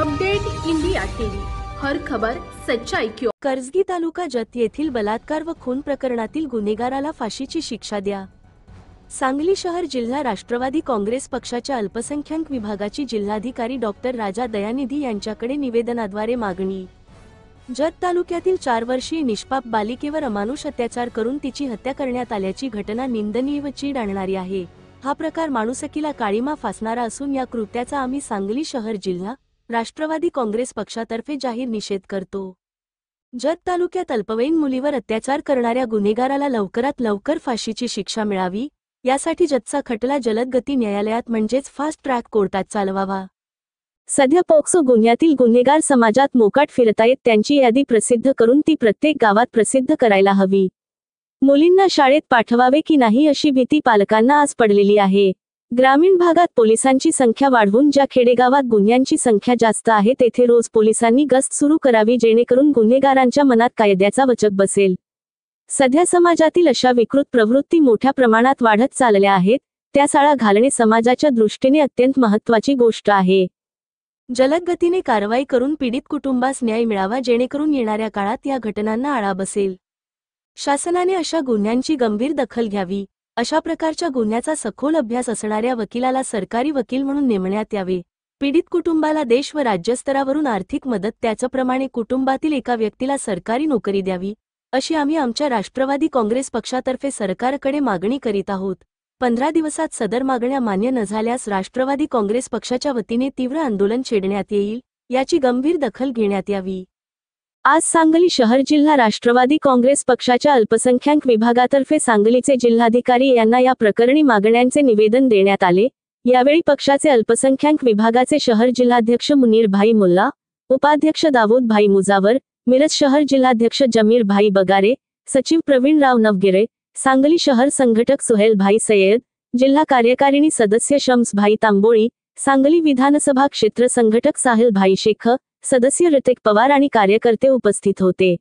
Update India TV, हर खबर सच्चाई की ओर। कर्जगी तालुका जत येथील बलात्कार व खून प्रकरणातील गुन्हेगाराला फाशीची शिक्षा द्या। सांगली शहर जिल्हा राष्ट्रवादी काँग्रेस पक्षाच्या अल्पसंख्याक विभागाची जिल्हाधिकारी डॉक्टर राजा दयानिधी यांच्याकडे निवेदनाद्वारे मागणी। जत तालुक्यातील 4 वर्षीय निष्पाप बालिकेवर अमानुष अत्याचार करून तिची हत्या करण्यात आल्याची घटना निंदनीय व चीड आणणारी आहे। हा प्रकार माणुसकीला काळीमा फासणारा असून या कृत्याचा आम्ही सांगली शहर जिल्हा राष्ट्रवादी काँग्रेस पक्षातर्फे जाहीर निषेध करतो। जत तालुक्यात अल्पवयीन मुलीवर अत्याचार करणाऱ्या गुन्हेगाराला लवकरात लवकर फाशीची शिक्षा मिळावी, यासाठी जतचा खटला जलद गती न्यायालयात म्हणजेच फास्ट ट्रॅक कोर्टात चालवावा। सध्या पोक्सो गुन्ह्यातील गुन्हेगार समाजात मोकाट फिरतायत, त्यांची यादी प्रसिद्ध करून ती प्रत्येक गावात प्रसिद्ध करायला हवी। मुलींना शाळेत पाठवावे की नाही अशी भीती पालकांना आज पडलेली आहे। ग्रामीण भागात पोलिसांची संख्या वाढवून ज्या खेडेगावात गुन्ह्यांची संख्या जास्त आहे तेथे रोज पोलिसांनी गस्त सुरू करावी, जेणेकरून गुन्हेगारांच्या मनात कायद्याचा वचक बसेल। सध्या समाजातील अशा विकृत प्रवृत्ती मोठ्या प्रमाणात वाढत चालल्या आहेत, त्यास आळा घालणे समाजाच्या दृष्टीने अत्यंत महत्त्वाची गोष्ट आहे। जलद गतीने कारवाई करून पीडित कुटुंबास न्याय मिळावा, जेणेकरून येणाऱ्या काळात या घटनांना आळा बसेल। शासनाने अशा गुन्ह्यांची गंभीर दखल घ्यावी। अशा प्रकारच्या गुन्ह्याचा सखोल अभ्यास असणाऱ्या वकिलाला सरकारी वकील म्हणून नेमण्यात यावे। पीडित कुटुंबाला देश व राज्यस्तरावरून आर्थिक मदत, त्याचप्रमाणे कुटुंबातील एका व्यक्तीला सरकारी नोकरी द्यावी, अशी आम्ही आमच्या राष्ट्रवादी काँग्रेस पक्षातर्फे सरकारकडे मागणी करीत आहोत। 15 दिवसात सदर मागण्या मान्य न झाल्यास राष्ट्रवादी काँग्रेस पक्षाच्या वतीने तीव्र आंदोलन छेडण्यात येईल, याची गंभीर दखल घेण्यात यावी। आज सांगली शहर जिल्हा राष्ट्रवादी काँग्रेस पक्षाच्या अल्पसंख्याक विभागातर्फे सांगलीचे जिल्हाधिकारी यांना या प्रकरणी मागण्यांचे निवेदन देण्यात आले। यावेळी पक्षाचे अल्पसंख्याक विभागाचे शहर जिल्हाध्यक्ष मुनीर भाई मुल्ला, उपाध्यक्ष दाऊद भाई मुजावर, मिरज शहर जिल्हाध्यक्ष जमीर भाई बगारे, सचिव प्रवीणराव नवगिरे, सांगली शहर संघटक सुहेल भाई सय्यद, जिल्हा कार्यकारिणी सदस्य शम्स भाई तांबोळी, सांगली विधानसभा क्षेत्र संघटक साहिल भाई शेख, सदस्य ऋतिक पवार आणि कार्यकर्ते उपस्थित होते।